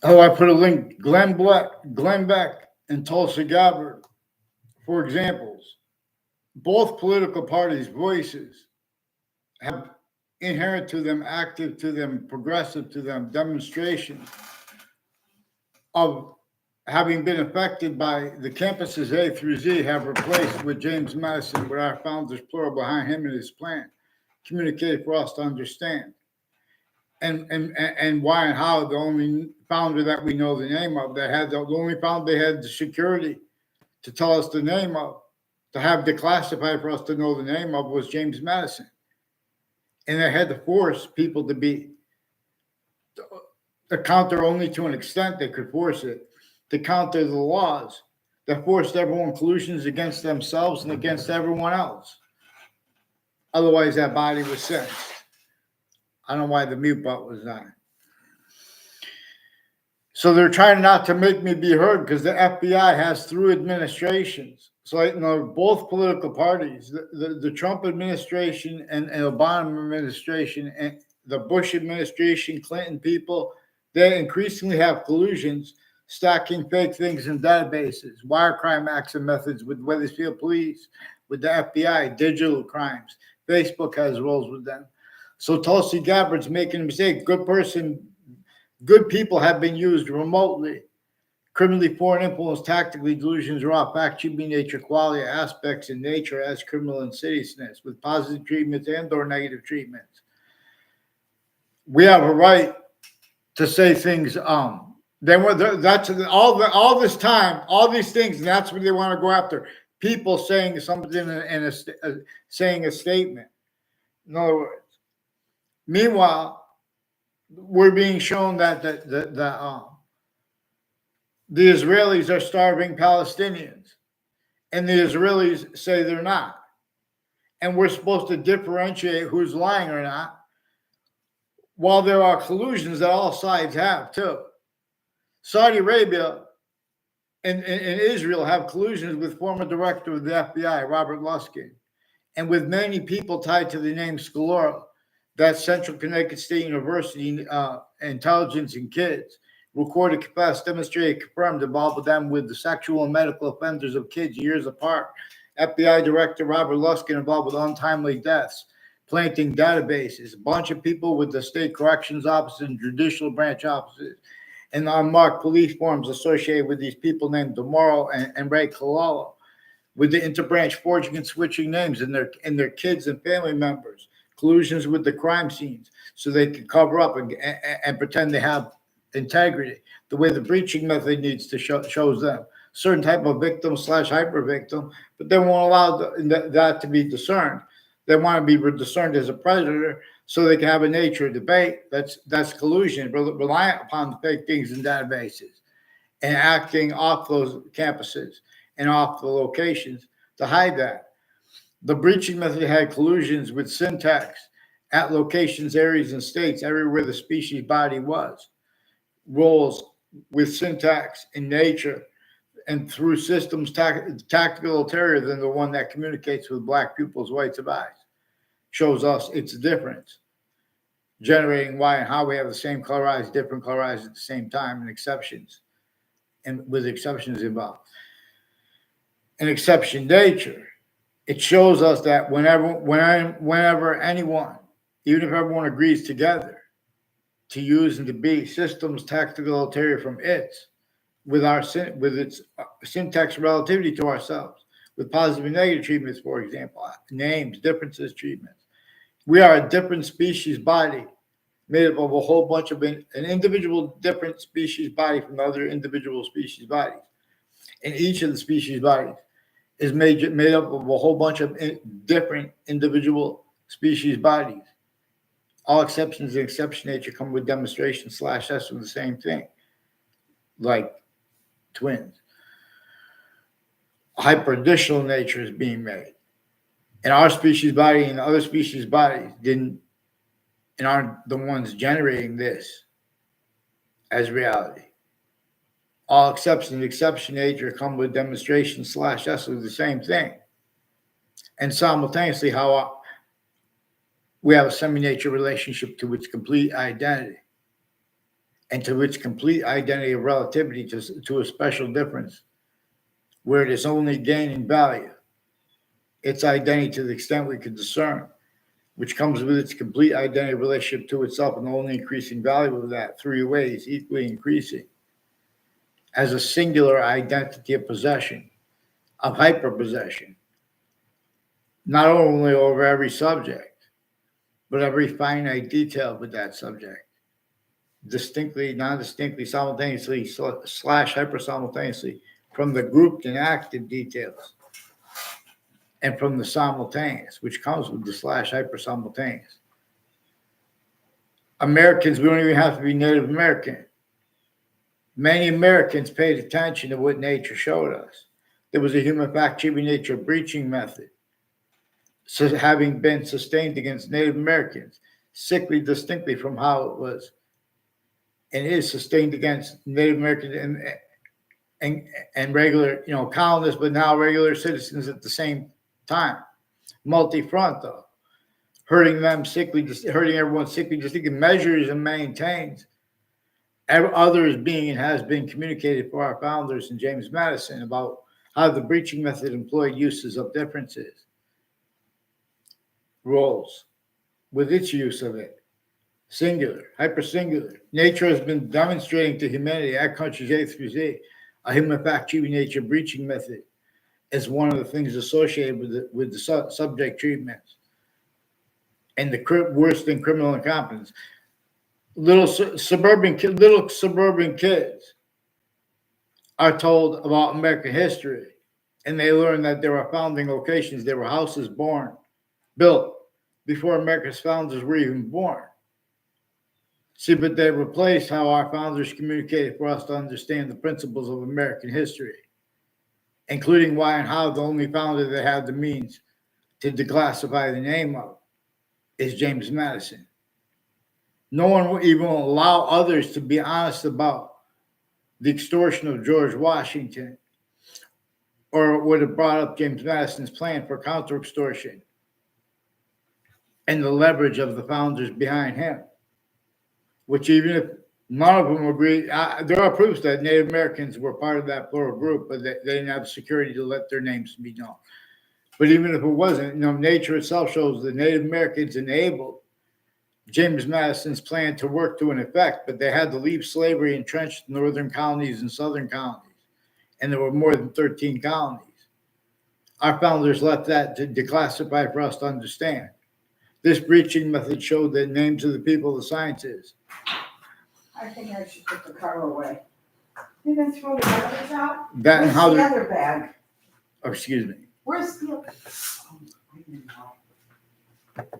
Oh, I put a link. Glenn Beck, and Tulsi Gabbard, for examples. Both political parties' voices have inherent to them, active to them, progressive to them, demonstrations of having been affected by the campuses A through Z have replaced with James Madison, with our founders plural behind him and his plan, communicated for us to understand. And why and how the only founder that we know the name of that had the only founder they had the security to tell us the name of, to have declassified for us to know the name of was James Madison. And they had to force people to be a counter only to an extent they could force it, to counter the laws that forced everyone collusions against themselves and against everyone else. Otherwise, that body was sensed. I don't know why the mute button was on. So they're trying not to make me be heard because the FBI has through administrations. So both political parties, the Trump administration and Obama administration and the Bush administration, Clinton people, they increasingly have collusions, stacking fake things in databases, wire crime action methods with Wethersfield Police, with the FBI, digital crimes. Facebook has roles with them. So Tulsi Gabbard's making a mistake. Good people have been used remotely. Criminally foreign influence, tactically delusions, raw fact, cheaping nature, quality aspects in nature as criminal insidiousness with positive treatments and or negative treatments. We have a right to say things. That's all this time, all these things, and that's what they want to go after. People saying something in saying a statement. In other words, meanwhile, we're being shown that the Israelis are starving Palestinians, and the Israelis say they're not. And we're supposed to differentiate who's lying or not, while there are collusions that all sides have too. Saudi Arabia and Israel have collusions with former director of the FBI, Robert Luskin, and with many people tied to the name Scalora, that's Central Connecticut State University intelligence and kids. Recorded, confessed, demonstrated, confirmed involved with them with the sexual and medical offenders of kids years apart. FBI Director Robert Luskin involved with untimely deaths, planting databases, a bunch of people with the state corrections offices and judicial branch offices, and unmarked police forms associated with these people named DeMoro and Ray Cololo, with the interbranch forging and switching names and their kids and family members, collusions with the crime scenes so they can cover up and pretend they have integrity, the way the breaching method needs to shows them certain type of victim / hyper victim, but they won't allow that to be discerned. They want to be discerned as a predator so they can have a nature debate. That's collusion, reliant upon the fake things in databases and acting off those campuses and off the locations to hide that. The breaching method had collusions with syntax at locations, areas, and states everywhere the species body was. Roles with syntax in nature and through systems tactical ulterior than the one that communicates with black pupils, whites of eyes. Shows us its difference, generating why and how we have the same color eyes, different color eyes at the same time, and exceptions, and with exceptions involved. An exception nature. It shows us that whenever anyone, even if everyone agrees together, to use and to be systems tactical ulterior from its with its syntax relativity to ourselves, with positive and negative treatments, for example, names, differences, treatments. We are a different species body made up of a whole bunch of an individual different species body from other individual species bodies. And each of the species bodies is made up of a whole bunch of different individual species bodies. All exceptions and exception nature come with demonstration / S with the same thing, like twins. Hyperadditional nature is being made. And our species body and other species bodies didn't and aren't the ones generating this as reality. All exceptions and exception nature come with demonstration / S with the same thing. And simultaneously, how we have a semi-nature relationship to its complete identity. and to its complete identity of relativity to a special difference, where it is only gaining value, its identity to the extent we can discern, which comes with its complete identity relationship to itself and only increasing value of that three ways, equally increasing, as a singular identity of possession, of hyperpossession, not only over every subject, but every finite detail with that subject, distinctly, non-distinctly, simultaneously, slash hyper-simultaneously, from the grouped and active details, and from the simultaneous, which comes with the slash hyper-simultaneous. Americans, we don't even have to be Native American. Many Americans paid attention to what nature showed us. There was a human fact achieving nature breaching method, so having been sustained against Native Americans, sickly distinctly from how it was and is sustained against Native Americans and regular, colonists, but now regular citizens at the same time. Multi-front though, hurting everyone sickly distinctly, measures and maintains others being and has been communicated for our founders and James Madison about how the breaching method employed uses of differences, roles, with its use of it, singular, hypersingular. Nature has been demonstrating to humanity at countries A through Z a human fact achieving nature breaching method as one of the things associated with the subject treatments and the worse than criminal incompetence. Little suburban kids are told about American history, and they learn that there are founding locations, there were houses built before America's founders were even born. See, but they replaced how our founders communicated for us to understand the principles of American history, including why and how the only founder that had the means to declassify the name of is James Madison. No one will even allow others to be honest about the extortion of George Washington, or would have brought up James Madison's plan for counter-extortion and the leverage of the founders behind him, which even if none of them agree, there are proofs that Native Americans were part of that plural group, but they didn't have security to let their names be known. But even if it wasn't, nature itself shows the Native Americans enabled James Madison's plan to work to an effect, but they had to leave slavery entrenched in northern colonies and southern colonies. And there were more than 13 colonies. Our founders left that to declassify for us to understand. This breaching method showed the names of the people, the sciences. I think I should put the car away. You gonna throw the garbage out? That and Where's how the the, other bag? oh, excuse me. Where's the other? Oh, I didn't know.